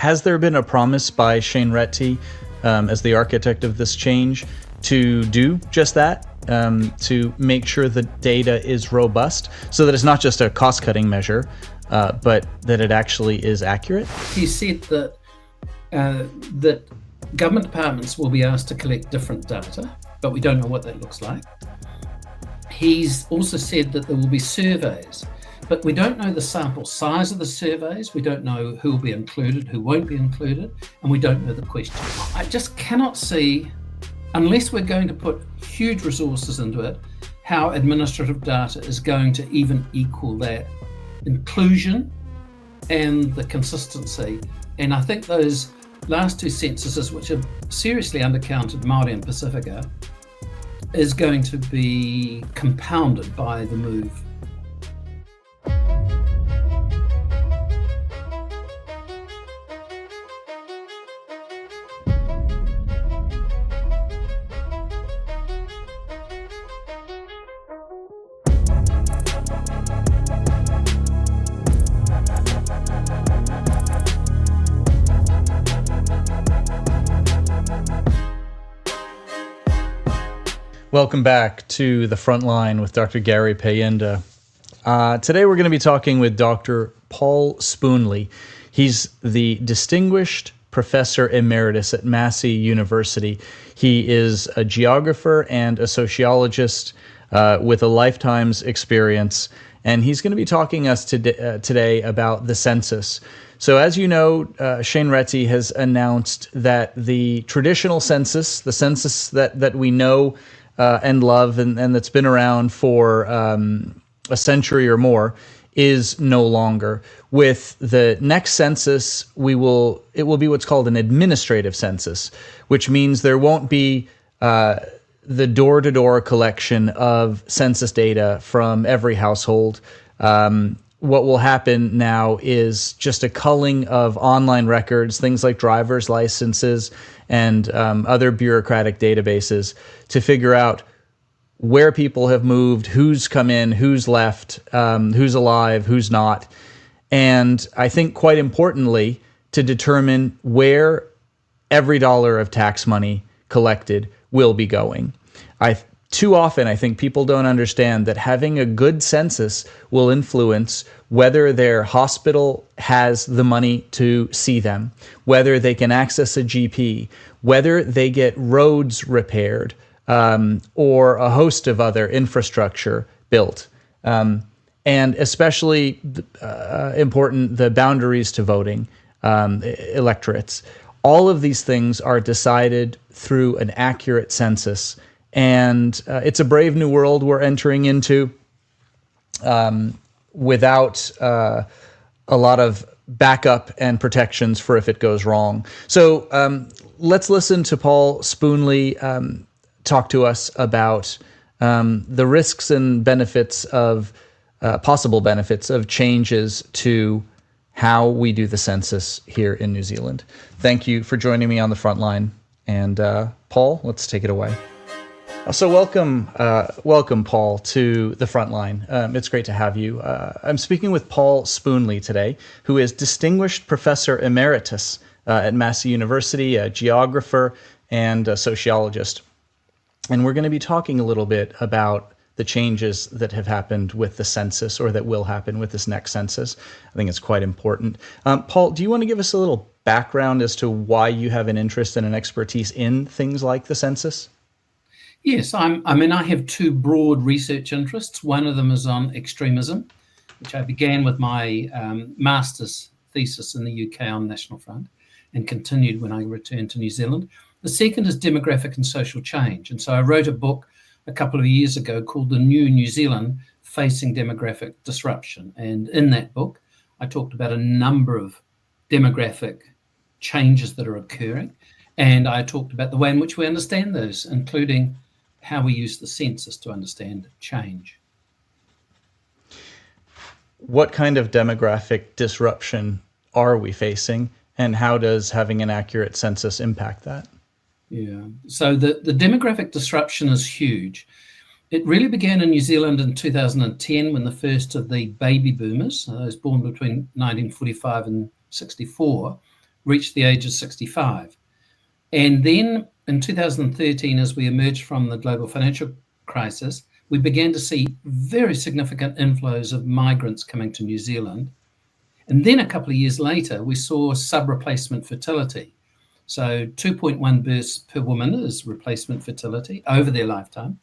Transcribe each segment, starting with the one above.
has there been a promise by Shane Reti, as the architect of this change, to do just that, to make sure the data is robust so that it's not just a cost-cutting measure, but that it actually is accurate? He said that government departments will be asked to collect different data, but we don't know what that looks like. He's also said that there will be surveys, but we don't know the sample size of the surveys. We don't know who will be included, who won't be included, and we don't know the question. I just cannot see, unless we're going to put huge resources into it, how administrative data is going to even equal that inclusion and the consistency. And I think those last two censuses, which have seriously undercounted Māori and Pacifica, is going to be compounded by the move. Welcome back to the Frontline with Dr. Gary Payenda. Today we're going to be talking with Dr. Paul Spoonley. He's the Distinguished Professor Emeritus at Massey University. He is a geographer and a sociologist with a lifetime's experience, and he's going to be talking us today about the census. So as you know, Shane Reti has announced that the traditional census, the census that we know and love and that's been around for a century or more, is no longer. With the next census, it will be what's called an administrative census, which means there won't be the door-to-door collection of census data from every household. What will happen now is just a culling of online records, things like driver's licenses and other bureaucratic databases, to figure out where people have moved, who's come in, who's left, who's alive, who's not. And I think quite importantly, to determine where every dollar of tax money collected will be going. Too often, I think people don't understand that having a good census will influence whether their hospital has the money to see them, whether they can access a GP, whether they get roads repaired, or a host of other infrastructure built. And especially important, the boundaries to voting, electorates. All of these things are decided through an accurate census. And it's a brave new world we're entering into, without a lot of backup and protections for if it goes wrong. So let's listen to Paul Spoonley talk to us about the risks and benefits of possible benefits of changes to how we do the census here in New Zealand. Thank you for joining me on the Frontline. And Paul, let's take it away. So welcome, Paul, to the Frontline. It's great to have you. I'm speaking with Paul Spoonley today, who is Distinguished Professor Emeritus at Massey University, a geographer and a sociologist. And we're going to be talking a little bit about the changes that have happened with the census, or that will happen with this next census. I think it's quite important. Paul, do you want to give us a little background as to why you have an interest and an expertise in things like the census? Yes, I have two broad research interests. One of them is on extremism, which I began with my master's thesis in the UK on National Front and continued when I returned to New Zealand. The second is demographic and social change. And so I wrote a book a couple of years ago called The New New Zealand, Facing Demographic Disruption. And in that book, I talked about a number of demographic changes that are occurring. And I talked about the way in which we understand those, including how we use the census to understand change. What kind of demographic disruption are we facing, and how does having an accurate census impact that? Yeah, so the demographic disruption is huge. It really began in New Zealand in 2010 when the first of the baby boomers, those born between 1945 and 64, reached the age of 65. And then in 2013, as we emerged from the global financial crisis, we began to see very significant inflows of migrants coming to New Zealand. And then a couple of years later, we saw sub-replacement fertility. So 2.1 births per woman is replacement fertility over their lifetime.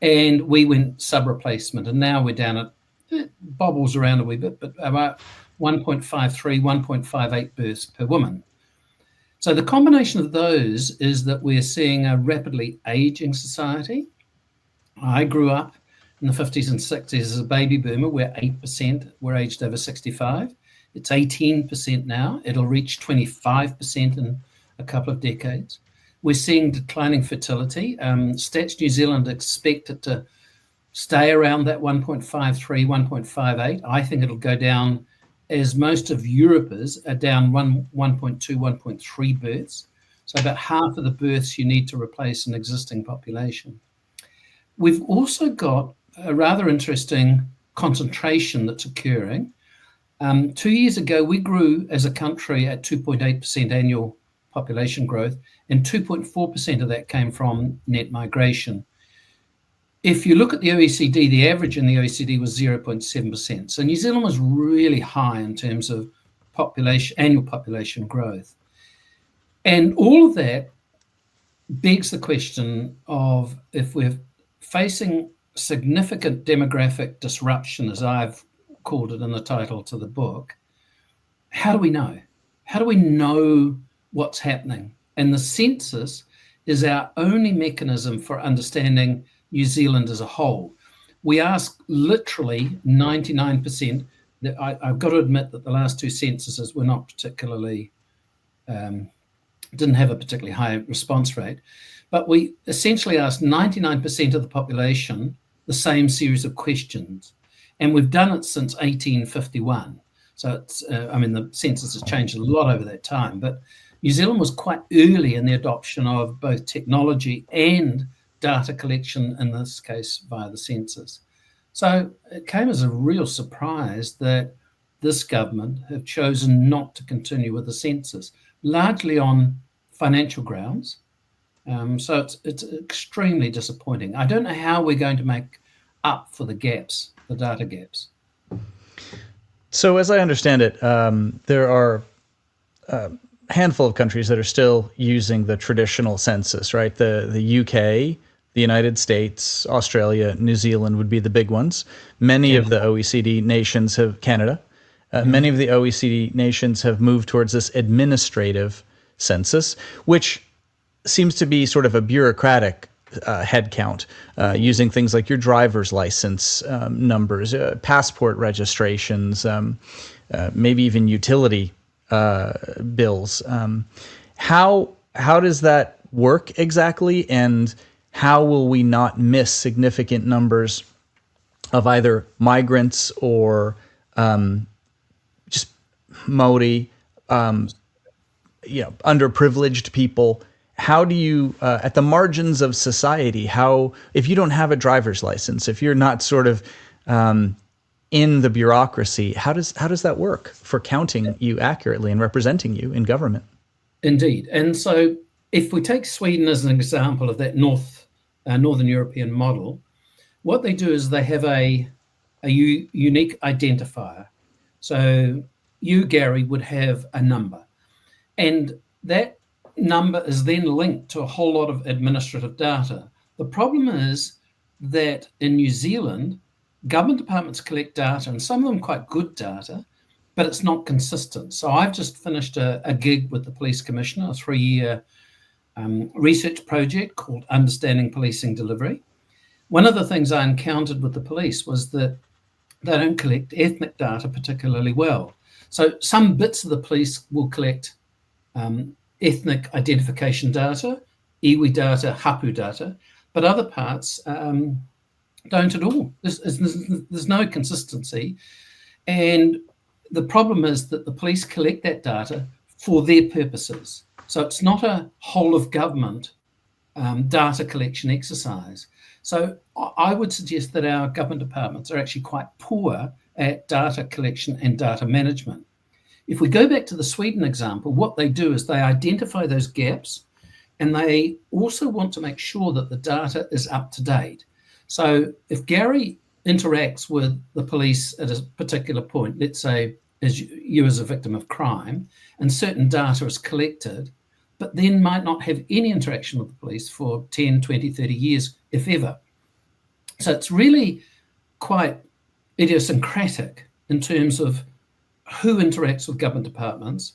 And we went sub-replacement, and now we're down at, it bobbles around a wee bit, but about 1.53, 1.58 births per woman. So the combination of those is that we're seeing a rapidly aging society. I grew up in the 50s and 60s as a baby boomer, where 8% were aged over 65. It's 18% now. It'll reach 25% in a couple of decades. We're seeing declining fertility. Stats New Zealand expect it to stay around that 1.53, 1.58. I think it'll go down, as most of Europe is, down 1.2, 1.3 births. So about half of the births you need to replace an existing population. We've also got a rather interesting concentration that's occurring. 2 years ago, we grew as a country at 2.8% annual population growth, and 2.4% of that came from net migration. If you look at the OECD, the average in the OECD was 0.7%. So New Zealand was really high in terms of annual population growth. And all of that begs the question of, if we're facing significant demographic disruption, as I've called it in the title to the book, how do we know? How do we know what's happening? And the census is our only mechanism for understanding New Zealand as a whole. We ask literally 99%. I've got to admit that the last two censuses were not particularly, didn't have a particularly high response rate, but we essentially asked 99% of the population the same series of questions. And we've done it since 1851. So it's, the census has changed a lot over that time, but New Zealand was quite early in the adoption of both technology and data collection, in this case via the census. So it came as a real surprise that this government have chosen not to continue with the census, largely on financial grounds. So it's extremely disappointing. I don't know how we're going to make up for the gaps, the data gaps. So as I understand it, there are a handful of countries that are still using the traditional census, right? The UK, the United States, Australia, New Zealand would be the big ones. Many of the OECD nations have, Canada, many of the OECD nations have moved towards this administrative census, which seems to be sort of a bureaucratic head count, using things like your driver's license numbers, passport registrations, maybe even utility bills. How does that work exactly, and how will we not miss significant numbers of either migrants or just Maori, underprivileged people? How do you, at the margins of society, if you don't have a driver's license, if you're not sort of in the bureaucracy, how does that work for counting you accurately and representing you in government? Indeed. And so if we take Sweden as an example of that Northern European model, what they do is they have a unique identifier. So you, Gary, would have a number, and that number is then linked to a whole lot of administrative data. The problem is that in New Zealand, government departments collect data, and some of them quite good data, but it's not consistent. So I've just finished a gig with the police commissioner, a 3-year research project called Understanding Policing Delivery. One of the things I encountered with the police was that they don't collect ethnic data particularly well. So some bits of the police will collect ethnic identification data, iwi data, hapu data, but other parts don't at all. There's no consistency. And the problem is that the police collect that data for their purposes. So it's not a whole of government data collection exercise. So I would suggest that our government departments are actually quite poor at data collection and data management. If we go back to the Sweden example, what they do is they identify those gaps, and they also want to make sure that the data is up to date. So if Gary interacts with the police at a particular point, let's say as you as a victim of crime, and certain data is collected, but then might not have any interaction with the police for 10, 20, 30 years, if ever. So it's really quite idiosyncratic in terms of who interacts with government departments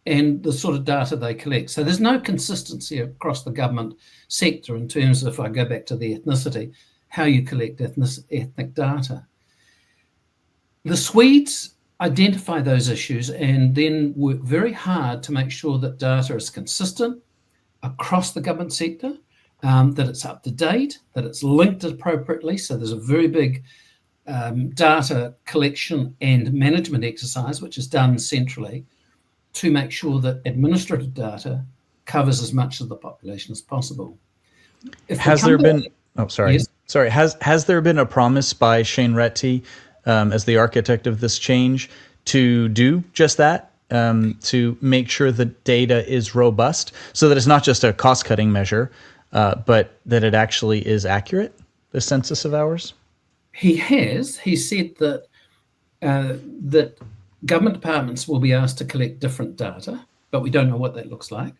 and the sort of data they collect. So there's no consistency across the government sector in terms of, if I go back to the ethnicity, how you collect ethnic data. The Swedes identify those issues and then work very hard to make sure that data is consistent across the government sector, that it's up to date, that it's linked appropriately. So there's a very big data collection and management exercise, which is done centrally to make sure that administrative data covers as much of the population as possible. Has there been a promise by Shane Retty, as the architect of this change, to do just that, to make sure the data is robust, so that it's not just a cost-cutting measure, but that it actually is accurate, the census of ours? He has. He said that that government departments will be asked to collect different data, but we don't know what that looks like.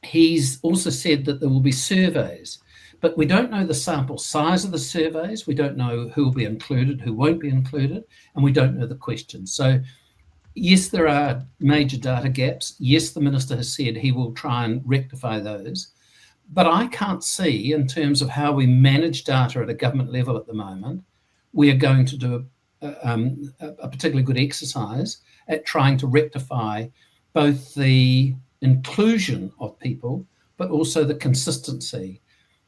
He's also said that there will be surveys, but we don't know the sample size of the surveys. We don't know who will be included, who won't be included, and we don't know the questions. So yes, there are major data gaps. Yes, the minister has said he will try and rectify those. But I can't see, in terms of how we manage data at a government level at the moment, we are going to do a particularly good exercise at trying to rectify both the inclusion of people, but also the consistency.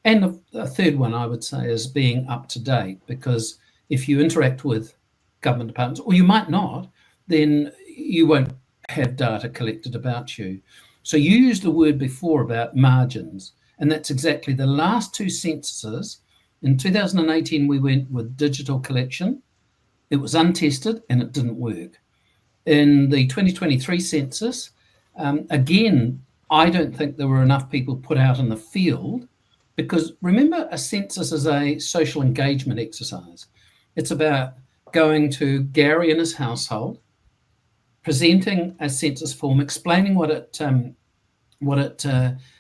And the third one, I would say, is being up to date, because if you interact with government departments, or you might not, then you won't have data collected about you. So you used the word before about margins, and that's exactly the last two censuses. In 2018, we went with digital collection. It was untested and it didn't work. In the 2023 census, again, I don't think there were enough people put out in the field, because remember, a census is a social engagement exercise. It's about going to Gary and his household, presenting a census form, explaining what it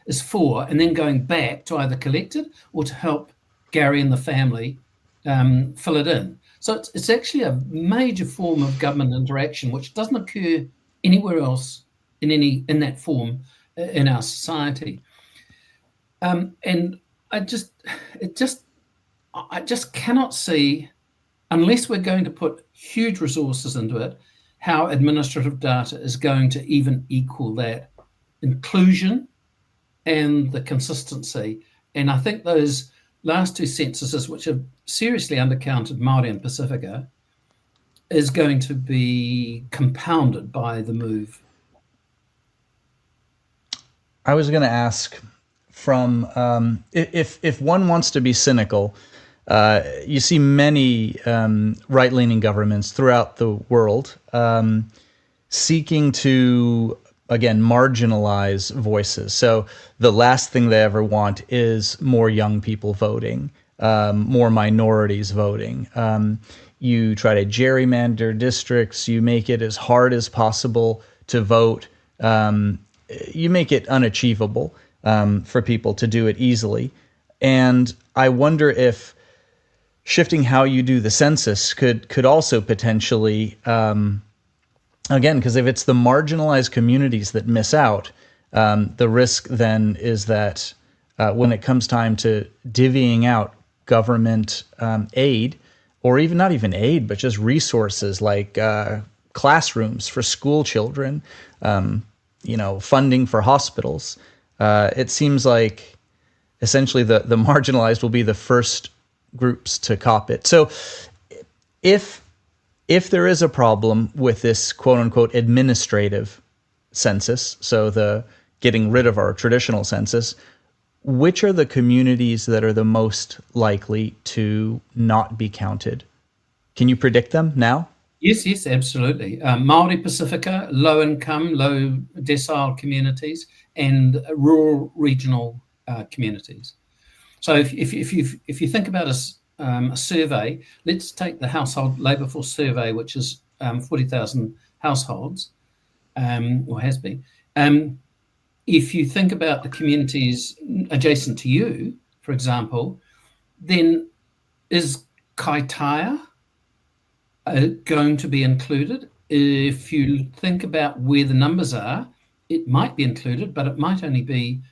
is for, and then going back to either collect it or to help Gary and the family fill it in. So it's actually a major form of government interaction, which doesn't occur anywhere else in that form in our society. And I just cannot see, unless we're going to put huge resources into it, how administrative data is going to even equal that inclusion and the consistency. And I think those last two censuses, which have seriously undercounted Māori and Pacifica, is going to be compounded by the move. I was going to ask, from if one wants to be cynical, you see many right-leaning governments throughout the world seeking to, again, marginalize voices. So the last thing they ever want is more young people voting, more minorities voting. You try to gerrymander districts. You make it as hard as possible to vote. You make it unachievable for people to do it easily. And I wonder if shifting how you do the census could also potentially, again, because if it's the marginalized communities that miss out, the risk then is that when it comes time to divvying out government aid, or even not even aid, but just resources like classrooms for school children, funding for hospitals, it seems like essentially the marginalized will be the first groups to cop it. So if there is a problem with this quote unquote administrative census, so the getting rid of our traditional census, which are the communities that are the most likely to not be counted? Can you predict them now? Yes, absolutely. Maori Pacifica, low income, low decile communities, and rural regional communities. So if you think about a survey, let's take the Household Labour Force survey, which is 40,000 households, or has been. If you think about the communities adjacent to you, for example, then is Kaitaia going to be included? If you think about where the numbers are, it might be included, but it might only be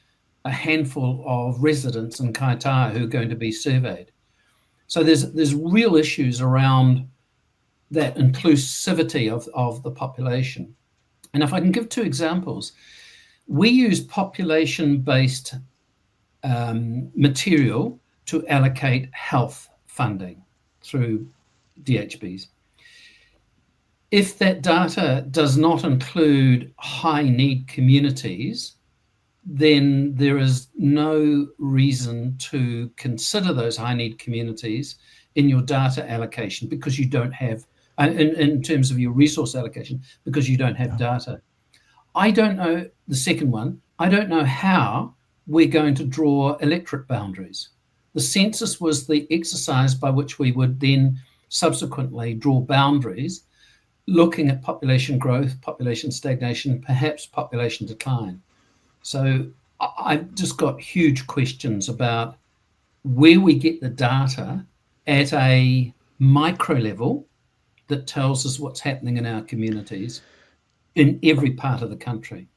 a handful of residents in Kaitaia who are going to be surveyed. So there's real issues around that inclusivity of the population. And if I can give two examples, we use population-based material to allocate health funding through DHBs. If that data does not include high-need communities, then there is no reason to consider those high-need communities in your data allocation, because you don't have, in terms of your resource allocation, because you don't have data. I don't know, the second one, I don't know how we're going to draw electorate boundaries. The census was the exercise by which we would then subsequently draw boundaries, looking at population growth, population stagnation, perhaps population decline. So I've just got huge questions about where we get the data at a micro level that tells us what's happening in our communities in every part of the country.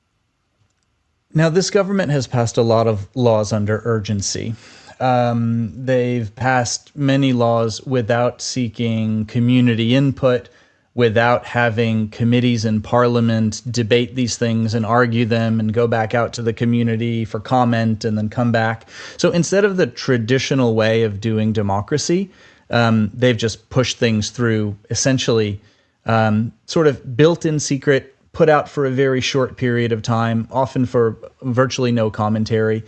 Now, this government has passed a lot of laws under urgency. They've passed many laws without seeking community input, without having committees in Parliament debate these things and argue them and go back out to the community for comment and then come back. So instead of the traditional way of doing democracy, they've just pushed things through, essentially sort of built in secret, put out for a very short period of time, often for virtually no commentary,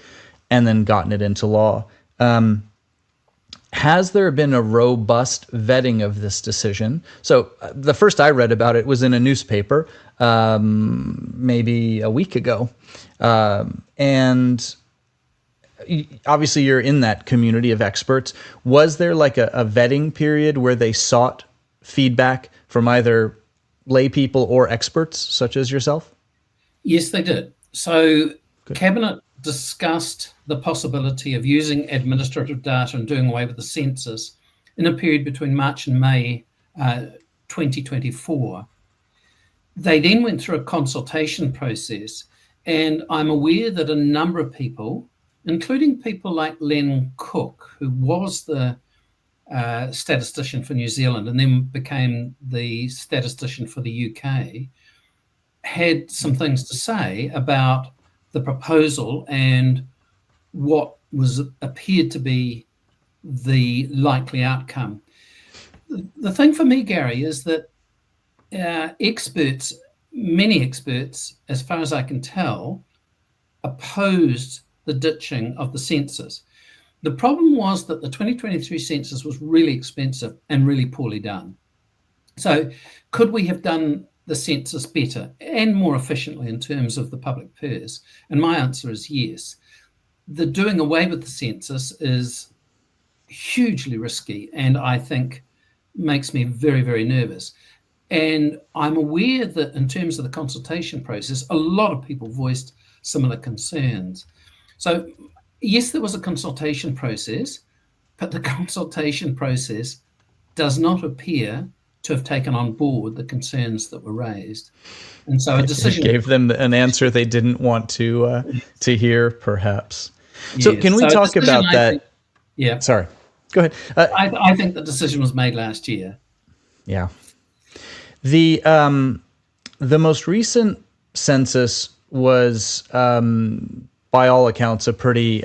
and then gotten it into law. Has there been a robust vetting of this decision? So the first I read about it was in a newspaper maybe a week ago. And obviously you're in that community of experts. Was there like a vetting period where they sought feedback from either lay people or experts such as yourself? Yes, they did. So Cabinet discussed the possibility of using administrative data and doing away with the census in a period between March and May 2024. They then went through a consultation process, and I'm aware that a number of people, including people like Len Cook, who was the statistician for New Zealand and then became the statistician for the UK, had some things to say about the proposal and what appeared to be the likely outcome. The thing for me, Gary, is that many experts, as far as I can tell, opposed the ditching of the census. The problem was that the 2023 census was really expensive and really poorly done. So could we have done the census better and more efficiently in terms of the public purse? And my answer is yes. The doing away with the census is hugely risky, and I think makes me very, very nervous. And I'm aware that in terms of the consultation process, a lot of people voiced similar concerns. So yes, there was a consultation process, but the consultation process does not appear to have taken on board the concerns that were raised. And so a decision gave them an answer they didn't want to hear, perhaps. So yes. Can we talk about that? Yeah. Sorry, go ahead. I think the decision was made last year. Yeah. The most recent census was, by all accounts, a pretty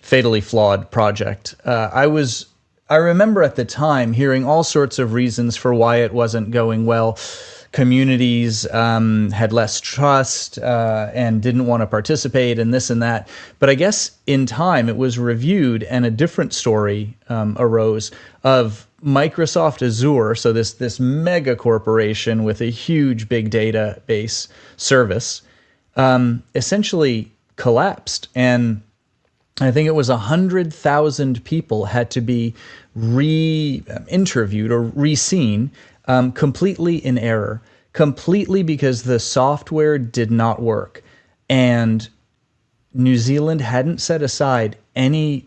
fatally flawed project. I remember at the time hearing all sorts of reasons for why it wasn't going well. communities had less trust and didn't want to participate and this and that. But I guess in time it was reviewed and a different story arose of Microsoft Azure, so this mega corporation with a huge big database service, essentially collapsed. And I think it was 100,000 people had to be re-interviewed or re-seen, completely in error, completely because the software did not work. And New Zealand hadn't set aside any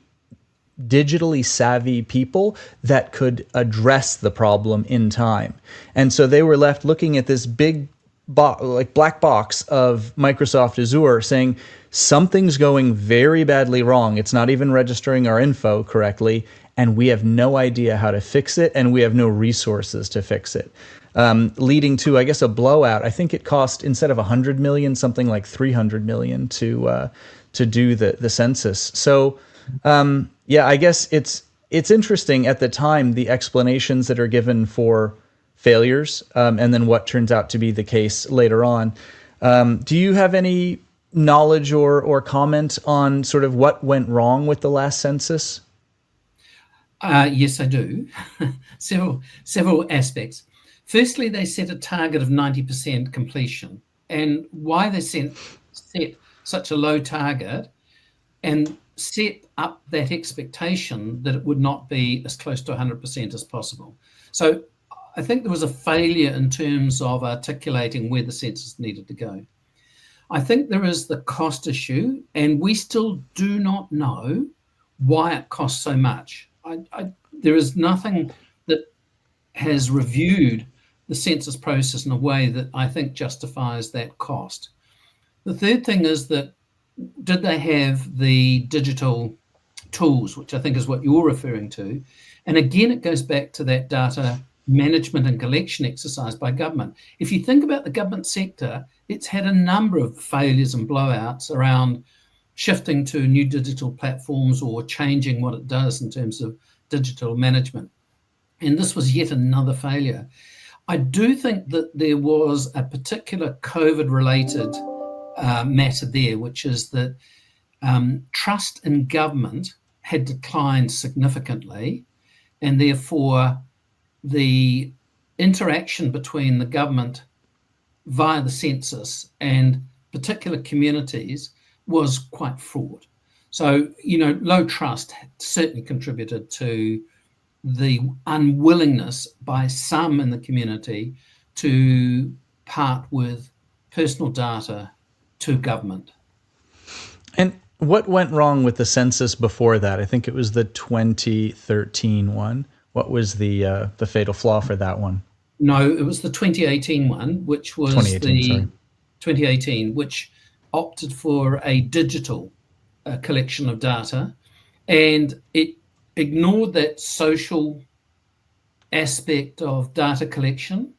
digitally savvy people that could address the problem in time. And so they were left looking at this big black box of Microsoft Azure saying, something's going very badly wrong. It's not even registering our info correctly, and we have no idea how to fix it, and we have no resources to fix it. Leading to, I guess, a blowout. I think it cost, instead of 100 million, something like 300 million to do the census. So yeah, I guess it's interesting at the time, the explanations that are given for failures, and then what turns out to be the case later on. Do you have any knowledge or comment on sort of what went wrong with the last census? Yes, I do. several aspects. Firstly, they set a target of 90% completion. And why they set such a low target and set up that expectation that it would not be as close to 100% as possible. So I think there was a failure in terms of articulating where the census needed to go. I think there is the cost issue, and we still do not know why it costs so much. There is nothing that has reviewed the census process in a way that I think justifies that cost. The third thing is that, did they have the digital tools, which I think is what you're referring to? And again, it goes back to that data management and collection exercise by government. If you think about the government sector, it's had a number of failures and blowouts around shifting to new digital platforms or changing what it does in terms of digital management. And this was yet another failure. I do think that there was a particular COVID-related matter there, which is that trust in government had declined significantly, and therefore the interaction between the government via the census and particular communities was quite fraught. So, low trust certainly contributed to the unwillingness by some in the community to part with personal data to government. And what went wrong with the census before that? I think it was the 2013 one. What was the fatal flaw for that one? No, it was the 2018 one, which was 2018, which opted for a digital collection of data, and it ignored that social aspect of data collection.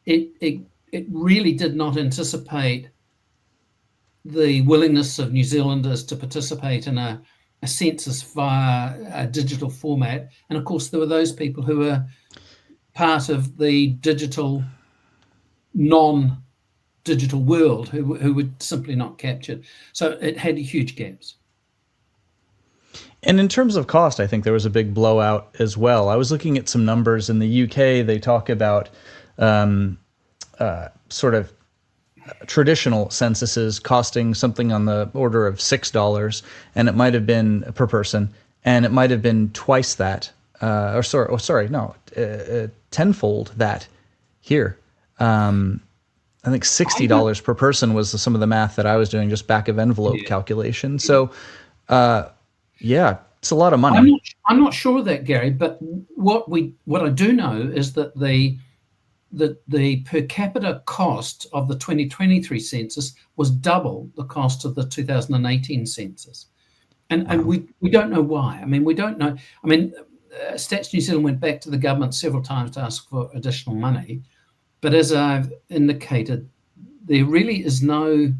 It really did not anticipate the willingness of New Zealanders to participate in a census via a digital format. And of course, there were those people who were part of the digital, non-digital world who were simply not captured. So it had huge gaps. And in terms of cost, I think there was a big blowout as well. I was looking at some numbers in the UK. They talk about sort of traditional censuses costing something on the order of $6, and it might have been per person, and it might have been twice that, tenfold that here. I think $60 per person was some of the math that I was doing, just back of envelope calculation. So, yeah, it's a lot of money. I'm not sure of that, Gary, but what I do know is that the per capita cost of the 2023 census was double the cost of the 2018 census. And we don't know why. I mean, we don't know. I mean, Stats New Zealand went back to the government several times to ask for additional money. But as I've indicated, there really is no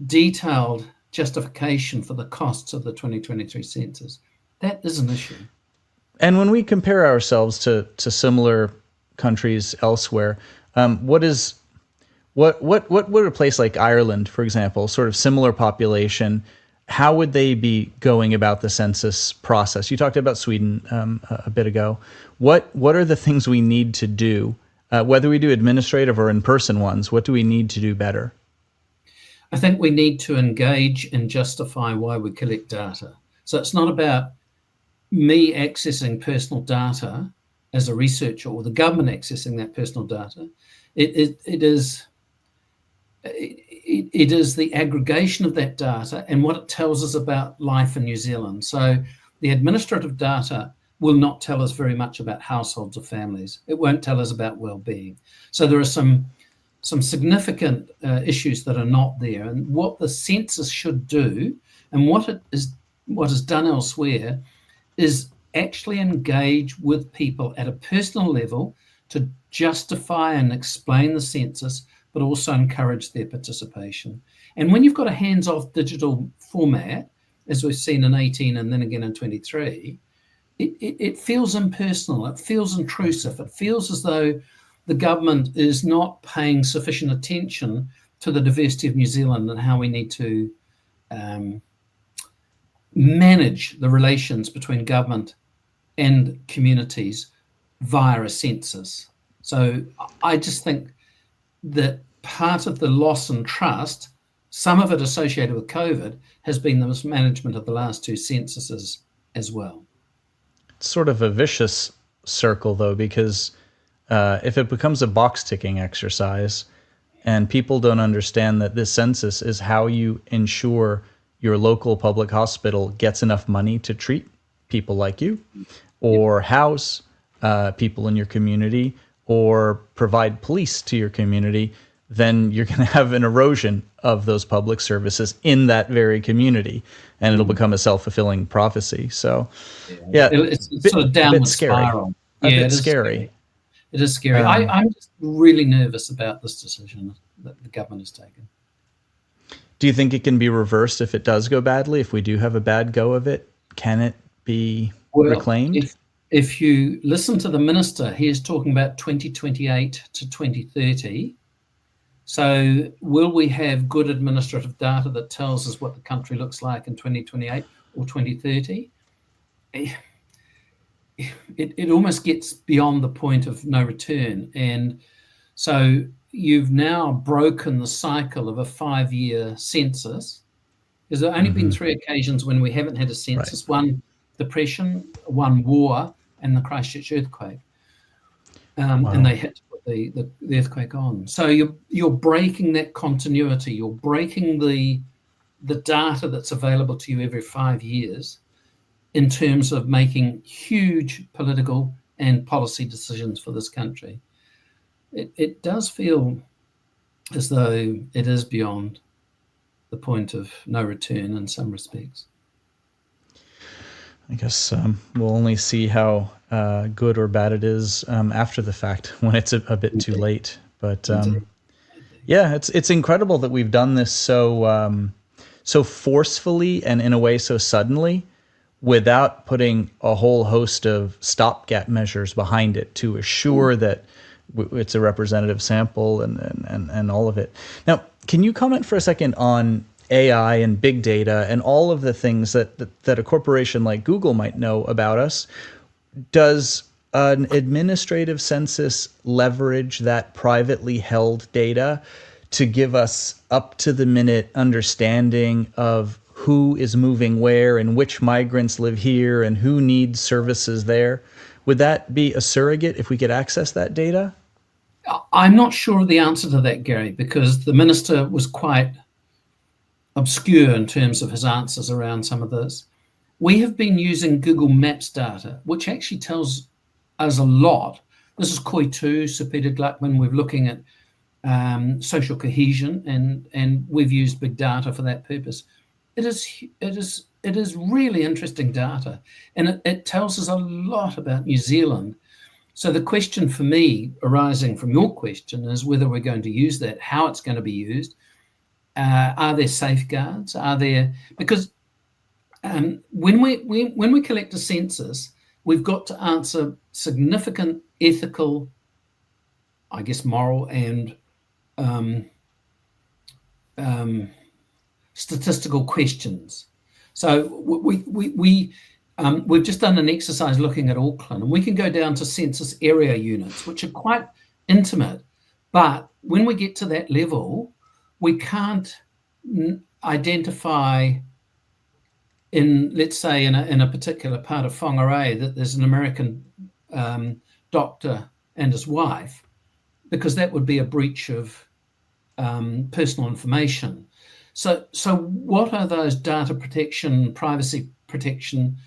detailed justification for the costs of the 2023 census. That is an issue. And when we compare ourselves to similar countries elsewhere, What is what would a place like Ireland, for example, sort of similar population, how would they be going about the census process? You talked about Sweden a bit ago. What are the things we need to do, whether we do administrative or in-person ones? What do we need to do better? I think we need to engage and justify why we collect data. So it's not about me accessing personal data as a researcher or the government accessing that personal data. It is the aggregation of that data and what it tells us about life in New Zealand. So the administrative data will not tell us very much about households or families. It won't tell us about well-being. So there are some significant issues that are not there. And what the census should do, and what is done elsewhere, is actually engage with people at a personal level to justify and explain the census, but also encourage their participation. And when you've got a hands-off digital format, as we've seen in 18 and then again in 23, it feels impersonal, it feels intrusive, it feels as though the government is not paying sufficient attention to the diversity of New Zealand and how we need to manage the relations between government and communities via a census. So I just think that part of the loss in trust, some of it associated with COVID, has been the mismanagement of the last two censuses as well. It's sort of a vicious circle, though, because if it becomes a box ticking exercise and people don't understand that this census is how you ensure your local public hospital gets enough money to treat people like you, or house people in your community, or provide police to your community, then you're going to have an erosion of those public services in that very community, and it'll become a self-fulfilling prophecy. So, yeah, it's sort of downward spiral. A bit scary. It is scary. I'm just really nervous about this decision that the government has taken. Do you think it can be reversed if it does go badly? If we do have a bad go of it, can it be reclaimed? If you listen to the minister, he is talking about 2028 to 2030. So will we have good administrative data that tells us what the country looks like in 2028 or 2030? It almost gets beyond the point of no return. And so you've now broken the cycle of a 5-year census. There's only been 3 occasions when we haven't had a census, right. One depression, one war, and the Christchurch earthquake. Wow. And they had to put the earthquake on. So you're breaking that continuity. You're breaking the data that's available to you every 5 years in terms of making huge political and policy decisions for this country. It does feel as though it is beyond the point of no return in some respects. I guess we'll only see how good or bad it is after the fact, when it's a bit too late. But yeah, it's incredible that we've done this so forcefully and in a way so suddenly, without putting a whole host of stopgap measures behind it to assure that it's a representative sample and all of it. Now, can you comment for a second on AI and big data and all of the things that a corporation like Google might know about us? Does an administrative census leverage that privately held data to give us up-to-the-minute understanding of who is moving where and which migrants live here and who needs services there? Would that be a surrogate if we could access that data? I'm not sure of the answer to that, Gary, because the minister was quite obscure in terms of his answers around some of this. We have been using Google Maps data, which actually tells us a lot. This is Koi2, Sir Peter Gluckman. We're looking at social cohesion, and we've used big data for that purpose. It is really interesting data, and it tells us a lot about New Zealand. So the question for me, arising from your question, is whether we're going to use that, how it's going to be used. Are there safeguards? Are there, because when we collect a census, we've got to answer significant ethical I guess, moral and statistical questions. So we've just done an exercise looking at Auckland, and we can go down to census area units, which are quite intimate. But when we get to that level, we can't identify let's say, in a particular part of Whangarei that there's an American doctor and his wife, because that would be a breach of personal information. So what are those data protection, privacy protection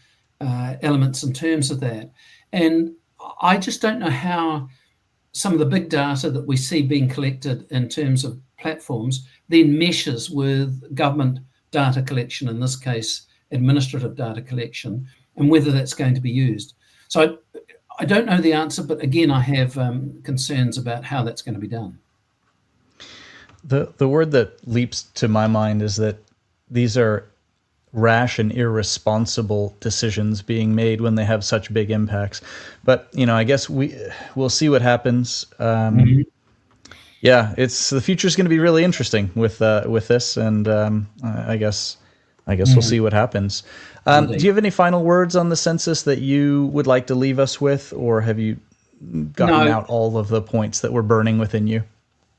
elements in terms of that? And I just don't know how some of the big data that we see being collected in terms of platforms then meshes with government data collection, in this case, administrative data collection, and whether that's going to be used. So I don't know the answer, but again, I have concerns about how that's going to be done. The word that leaps to my mind is that these are rash and irresponsible decisions being made when they have such big impacts. But I guess we'll see what happens. Yeah, the future is going to be really interesting with this, and I guess we'll see what happens. Do you have any final words on the census that you would like to leave us with, or have you gotten out all of the points that were burning within you?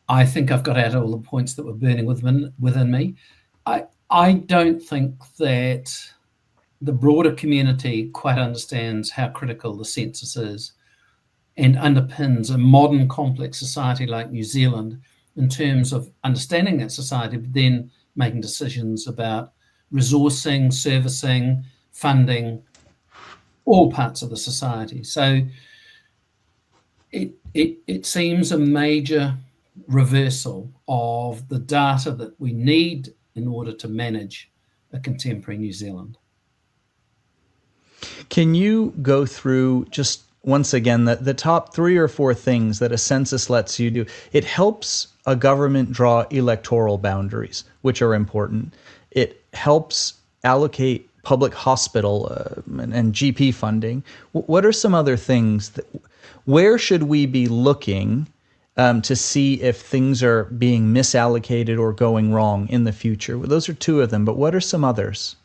I think I've got out all the points that were burning within me. I don't think that the broader community quite understands how critical the census is and underpins a modern complex society like New Zealand in terms of understanding that society, but then making decisions about resourcing, servicing, funding, all parts of the society. So it seems a major reversal of the data that we need in order to manage a contemporary New Zealand. Can you go through just once again the top 3 or 4 things that a census lets you do? It helps a government draw electoral boundaries, which are important. It helps allocate public hospital and GP funding. What are some other things where should we be looking to see if things are being misallocated or going wrong in the future? Well, those are 2 of them, but what are some others?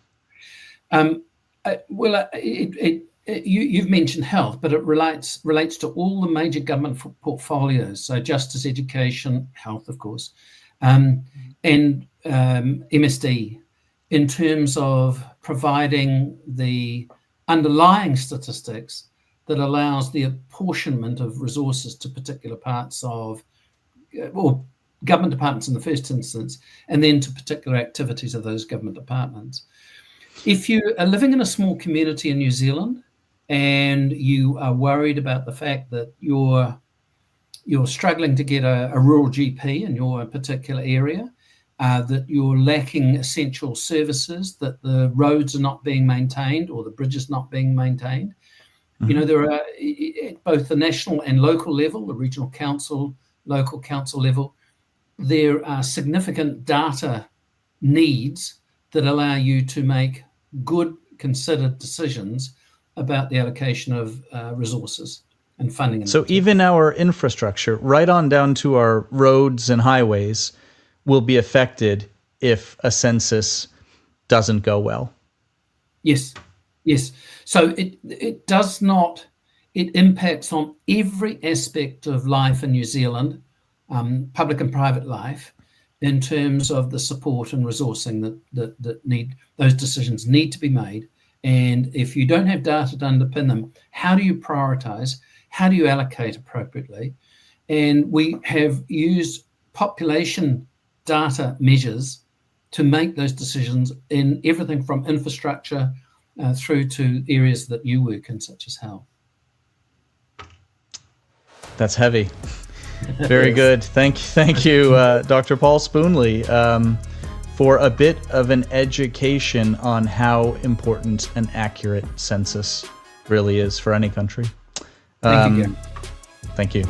You've mentioned health, but it relates to all the major government portfolios. So justice, education, health, of course, and MSD, in terms of providing the underlying statistics that allows the apportionment of resources to particular parts of, or government departments in the first instance, and then to particular activities of those government departments. If you are living in a small community in New Zealand and you are worried about the fact that you're struggling to get a rural GP in your particular area, that you're lacking essential services, that the roads are not being maintained or the bridges not being maintained, there are, at both the national and local level, the regional council, local council level, there are significant data needs that allow you to make good, considered decisions about the allocation of resources and funding. So even our infrastructure, right on down to our roads and highways, will be affected if a census doesn't go well. Yes. So it does not, it impacts on every aspect of life in New Zealand, public and private life, in terms of the support and resourcing that those decisions need to be made. And if you don't have data to underpin them, how do you prioritize? How do you allocate appropriately? And we have used population data measures to make those decisions in everything from infrastructure through to areas that you work in, such as health. That's heavy. Very good. Thank you, Dr. Paul Spoonley, for a bit of an education on how important an accurate census really is for any country. Thank you, Gary. Thank you.